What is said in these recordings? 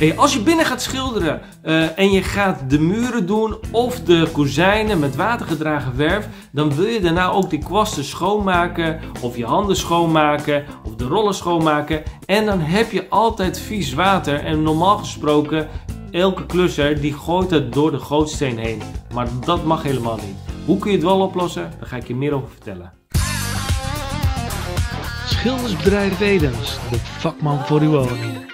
Hey, als je binnen gaat schilderen en je gaat de muren doen of de kozijnen met watergedragen verf, dan wil je daarna ook die kwasten schoonmaken of je handen schoonmaken of de rollen schoonmaken. En dan heb je altijd vies water en normaal gesproken elke klusser die gooit het door de gootsteen heen. Maar dat mag helemaal niet. Hoe kun je het wel oplossen? Daar ga ik je meer over vertellen. Schildersbedrijf Edens, de vakman voor uw woning.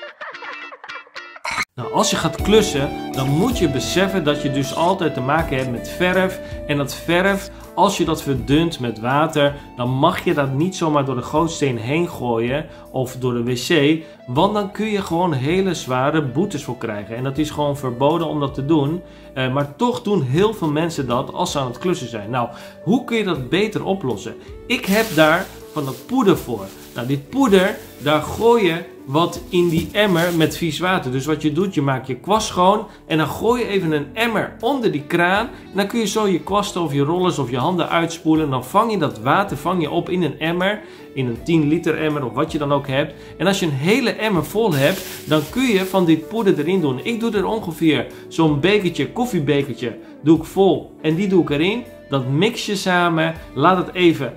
Nou, als je gaat klussen, dan moet je beseffen dat je dus altijd te maken hebt met verf. En dat verf, als je dat verdunt met water, dan mag je dat niet zomaar door de gootsteen heen gooien of door de wc. Want dan kun je gewoon hele zware boetes voor krijgen. En dat is gewoon verboden om dat te doen. Maar toch doen heel veel mensen dat als ze aan het klussen zijn. Nou, hoe kun je dat beter oplossen? Ik heb daar van dat poeder voor. Nou, dit poeder, daar gooi je wat in die emmer met vies water. Dus wat je doet, je maakt je kwast schoon en dan gooi je even een emmer onder die kraan. En dan kun je zo je kwasten of je rollers of je handen uitspoelen. En dan vang je dat water op in een emmer, in een 10 liter emmer of wat je dan ook hebt. En als je een hele emmer vol hebt, dan kun je van dit poeder erin doen. Ik doe er ongeveer zo'n bekertje, koffiebekertje, doe ik vol en die doe ik erin. Dat mix je samen, laat het even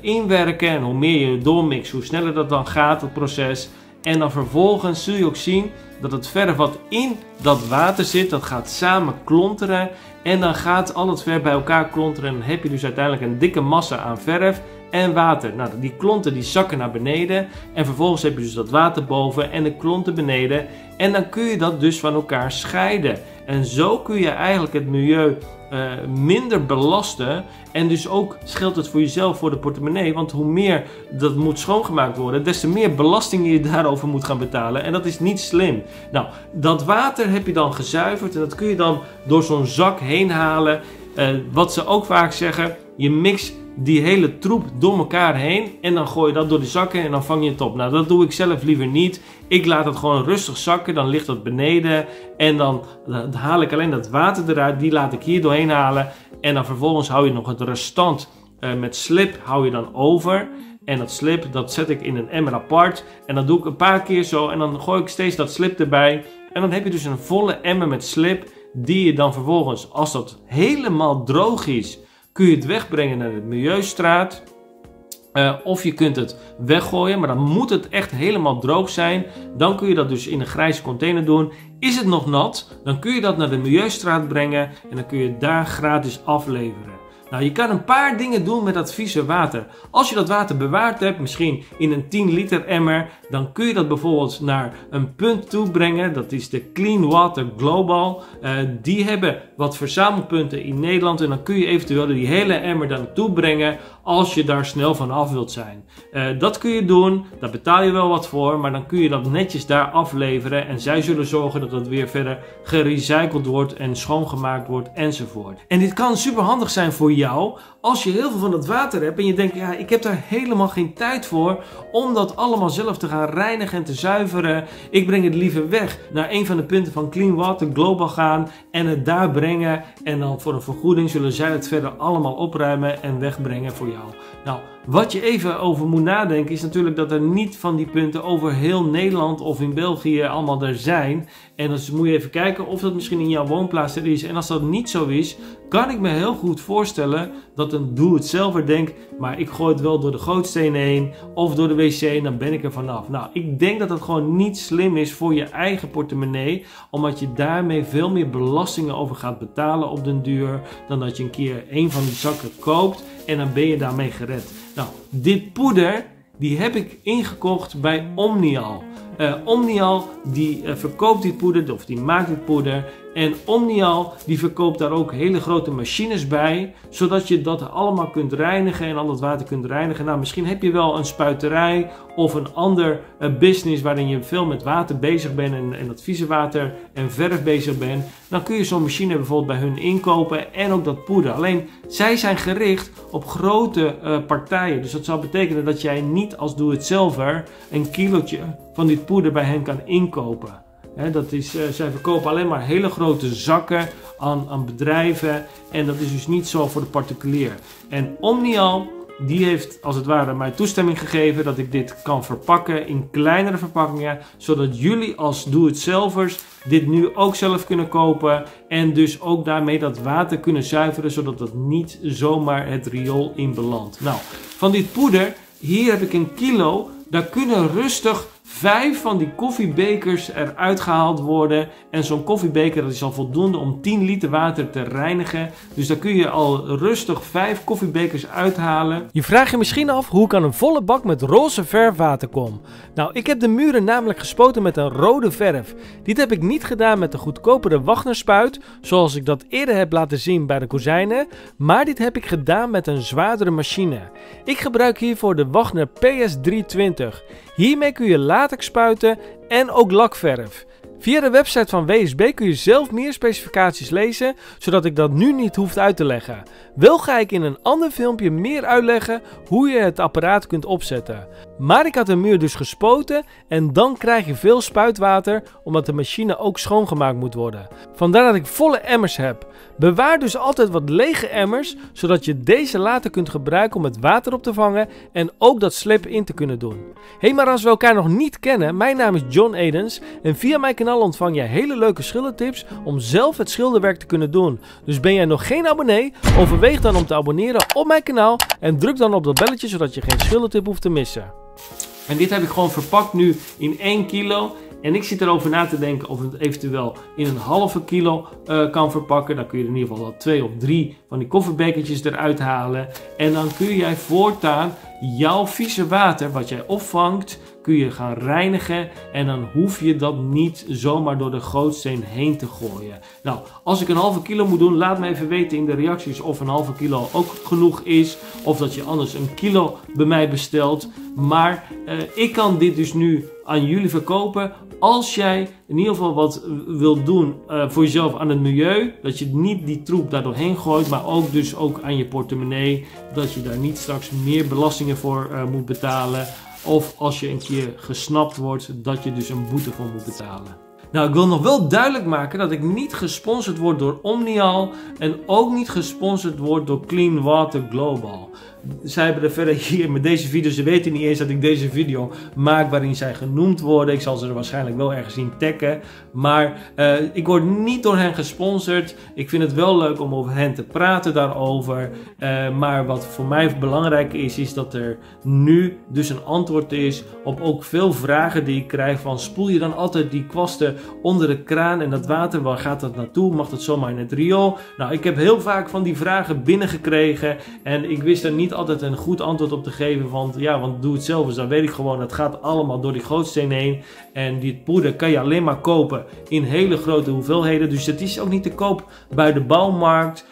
inwerken en hoe meer je doormixt, hoe sneller dat dan gaat, het proces. En dan vervolgens zul je ook zien dat het verf wat in dat water zit, dat gaat samen klonteren. En dan gaat al het verf bij elkaar klonteren en dan heb je dus uiteindelijk een dikke massa aan verf en water. Nou, die klonten die zakken naar beneden en vervolgens heb je dus dat water boven en de klonten beneden. En dan kun je dat dus van elkaar scheiden. En zo kun je eigenlijk het milieu minder belasten en dus ook scheelt het voor jezelf, voor de portemonnee, want hoe meer dat moet schoongemaakt worden, des te meer belasting je daarover moet gaan betalen en dat is niet slim. Nou, dat water heb je dan gezuiverd en dat kun je dan door zo'n zak heen halen. Wat ze ook vaak zeggen, je mixt die hele troep door elkaar heen en dan gooi je dat door die zakken en dan vang je het op. Nou, dat doe ik zelf liever niet. Ik laat het gewoon rustig zakken, dan ligt dat beneden en dan haal ik alleen dat water eruit, die laat ik hier doorheen halen en dan vervolgens hou je nog het restant met slip hou je dan over. En dat slip, dat zet ik in een emmer apart en dan doe ik een paar keer zo en dan gooi ik steeds dat slip erbij. En dan heb je dus een volle emmer met slip die je dan vervolgens, als dat helemaal droog is, kun je het wegbrengen naar de milieustraat. Of je kunt het weggooien, maar dan moet het echt helemaal droog zijn. Dan kun je dat dus in een grijze container doen. Is het nog nat, dan kun je dat naar de milieustraat brengen en dan kun je het daar gratis afleveren. Nou, je kan een paar dingen doen met dat vieze water. Als je dat water bewaard hebt, misschien in een 10 liter emmer, dan kun je dat bijvoorbeeld naar een punt toe brengen. Dat is de Clean Water Global. Die hebben wat verzamelpunten in Nederland en dan kun je eventueel die hele emmer daar naartoe brengen als je daar snel van af wilt zijn. Dat kun je doen, daar betaal je wel wat voor, maar dan kun je dat netjes daar afleveren en zij zullen zorgen dat het weer verder gerecycled wordt en schoongemaakt wordt enzovoort. En dit kan super handig zijn voor jou als je heel veel van dat water hebt en je denkt, ja, ik heb daar helemaal geen tijd voor om dat allemaal zelf te gaan reinigen en te zuiveren. Ik breng het liever weg naar een van de punten van Clean Water Global gaan en het daar brengen en dan voor een vergoeding zullen zij het verder allemaal opruimen en wegbrengen voor jou. Nou, wat je even over moet nadenken is natuurlijk dat er niet van die punten over heel Nederland of in België allemaal er zijn. En dan moet je even kijken of dat misschien in jouw woonplaats er is. En als dat niet zo is, kan ik me heel goed voorstellen dat een doe-het-zelver denkt, maar ik gooi het wel door de gootsteen heen of door de wc en dan ben ik er vanaf. Nou, ik denk dat dat gewoon niet slim is voor je eigen portemonnee, omdat je daarmee veel meer belastingen over gaat betalen op den duur dan dat je een keer een van die zakken koopt en dan ben je daarmee gered. Nou, dit poeder, die heb ik ingekocht bij Omnial. Omnial die verkoopt dit poeder, of die maakt dit poeder. En Omnial die verkoopt daar ook hele grote machines bij, zodat je dat allemaal kunt reinigen en al dat water kunt reinigen. Nou, misschien heb je wel een spuiterij of een ander business waarin je veel met water bezig bent en dat vieze water en verf bezig bent. Dan kun je zo'n machine bijvoorbeeld bij hun inkopen en ook dat poeder. Alleen, zij zijn gericht op grote partijen. Dus dat zou betekenen dat jij niet als doe-het-zelver een kilootje van dit poeder bij hen kan inkopen. Zij verkopen alleen maar hele grote zakken aan bedrijven en dat is dus niet zo voor de particulier. En Omnial die heeft als het ware mij toestemming gegeven dat ik dit kan verpakken in kleinere verpakkingen. Zodat jullie als doe-het-zelvers dit nu ook zelf kunnen kopen. En dus ook daarmee dat water kunnen zuiveren, zodat dat niet zomaar het riool in belandt. Nou, van dit poeder, hier heb ik 1 kilo. Daar kunnen rustig 5 van die koffiebekers eruit gehaald worden. En zo'n koffiebeker, dat is al voldoende om 10 liter water te reinigen. Dus daar kun je al rustig 5 koffiebekers uithalen. Je vraagt je misschien af hoe ik aan een volle bak met roze verfwater kom. Nou, ik heb de muren namelijk gespoten met een rode verf. Dit heb ik niet gedaan met de goedkopere Wagner spuit, zoals ik dat eerder heb laten zien bij de kozijnen. Maar dit heb ik gedaan met een zwaardere machine. Ik gebruik hiervoor de Wagner PS320. Hiermee kun je latex spuiten en ook lakverf. Via de website van WSB kun je zelf meer specificaties lezen, zodat ik dat nu niet hoef uit te leggen. Wel ga ik in een ander filmpje meer uitleggen hoe je het apparaat kunt opzetten. Maar ik had de muur dus gespoten en dan krijg je veel spuitwater, omdat de machine ook schoongemaakt moet worden. Vandaar dat ik volle emmers heb. Bewaar dus altijd wat lege emmers, zodat je deze later kunt gebruiken om het water op te vangen en ook dat slip in te kunnen doen. Hey, maar als we elkaar nog niet kennen, mijn naam is John Edens en via mijn kanaal ontvang je hele leuke schildertips om zelf het schilderwerk te kunnen doen. Dus ben jij nog geen abonnee? Overweeg dan om te abonneren op mijn kanaal en druk dan op dat belletje zodat je geen schildertip hoeft te missen. En dit heb ik gewoon verpakt nu in 1 kilo. En ik zit erover na te denken of het eventueel in een halve kilo kan verpakken. Dan kun je in ieder geval wel 2 of 3 van die koffiebekertjes eruit halen. En dan kun jij voortaan jouw vieze water wat jij opvangt, kun je gaan reinigen. En dan hoef je dat niet zomaar door de gootsteen heen te gooien. Nou, als ik een halve kilo moet doen, laat me even weten in de reacties of een halve kilo ook genoeg is. Of dat je anders 1 kilo bij mij bestelt. Maar ik kan dit dus nu aan jullie verkopen. Als jij in ieder geval wat wilt doen voor jezelf aan het milieu. Dat je niet die troep daar doorheen gooit. Maar ook dus ook aan je portemonnee. Dat je daar niet straks meer belastingen voor moet betalen. Of als je een keer gesnapt wordt, dat je dus een boete voor moet betalen. Nou, ik wil nog wel duidelijk maken dat ik niet gesponsord word door Omnial. En ook niet gesponsord word door Clean Water Global. Zij hebben er verder hier met deze video, ze weten niet eens dat ik deze video maak waarin zij genoemd worden. Ik zal ze er waarschijnlijk wel ergens in taggen. Maar ik word niet door hen gesponsord. Ik vind het wel leuk om over hen te praten daarover. Maar wat voor mij belangrijk is, is dat er nu dus een antwoord is op ook veel vragen die ik krijg. Van spoel je dan altijd die kwasten onder de kraan en dat water, waar gaat dat naartoe? Mag dat zomaar in het riool? Nou, ik heb heel vaak van die vragen binnengekregen en ik wist er niet altijd een goed antwoord op te geven, want ja, want doe het zelf, dus dan weet ik gewoon, het gaat allemaal door die gootsteen heen en dit poeder kan je alleen maar kopen in hele grote hoeveelheden, dus het is ook niet te koop bij de bouwmarkt,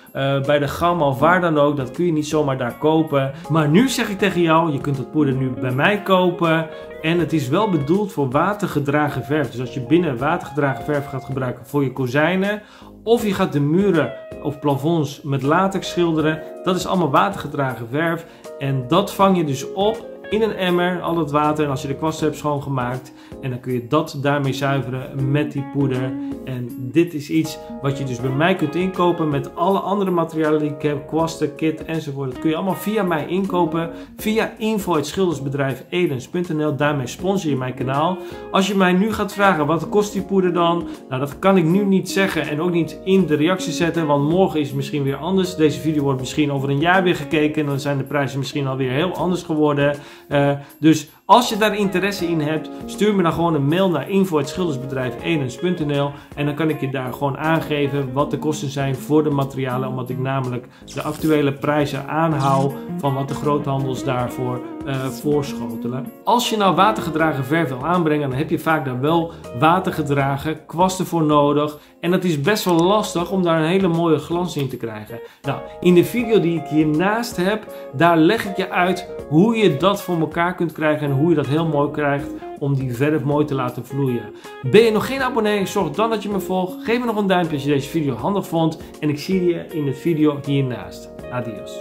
bij de Gamma of waar dan ook, dat kun je niet zomaar daar kopen. Maar nu zeg ik tegen jou, je kunt het poeder nu bij mij kopen en het is wel bedoeld voor watergedragen verf, dus als je binnen watergedragen verf gaat gebruiken voor je kozijnen, of je gaat de muren of plafonds met latex schilderen, dat is allemaal watergedragen verf. En dat vang je dus op in een emmer, al dat water, en als je de kwasten hebt schoongemaakt. En dan kun je dat daarmee zuiveren met die poeder. En dit is iets wat je dus bij mij kunt inkopen met alle andere materialen die ik heb, kwasten, kit enzovoort. Dat kun je allemaal via mij inkopen, via info@schildersbedrijfedens.nl. Daarmee sponsor je mijn kanaal. Als je mij nu gaat vragen, wat kost die poeder dan? Nou, dat kan ik nu niet zeggen en ook niet in de reactie zetten, want morgen is het misschien weer anders. Deze video wordt misschien over een jaar weer gekeken en dan zijn de prijzen misschien alweer heel anders geworden. Dus als je daar interesse in hebt, stuur me dan gewoon een mail naar info@schildersbedrijfedens.nl en dan kan ik je daar gewoon aangeven wat de kosten zijn voor de materialen, omdat ik namelijk de actuele prijzen aanhoud van wat de groothandels daarvoor voorschotelen. Als je nou watergedragen verf wil aanbrengen, dan heb je vaak daar wel watergedragen kwasten voor nodig en het is best wel lastig om daar een hele mooie glans in te krijgen. Nou, in de video die ik hiernaast heb, daar leg ik je uit hoe je dat voor elkaar kunt krijgen en hoe je dat heel mooi krijgt om die verf mooi te laten vloeien. Ben je nog geen abonnee? Zorg dan dat je me volgt. Geef me nog een duimpje als je deze video handig vond en ik zie je in de video hiernaast. Adios.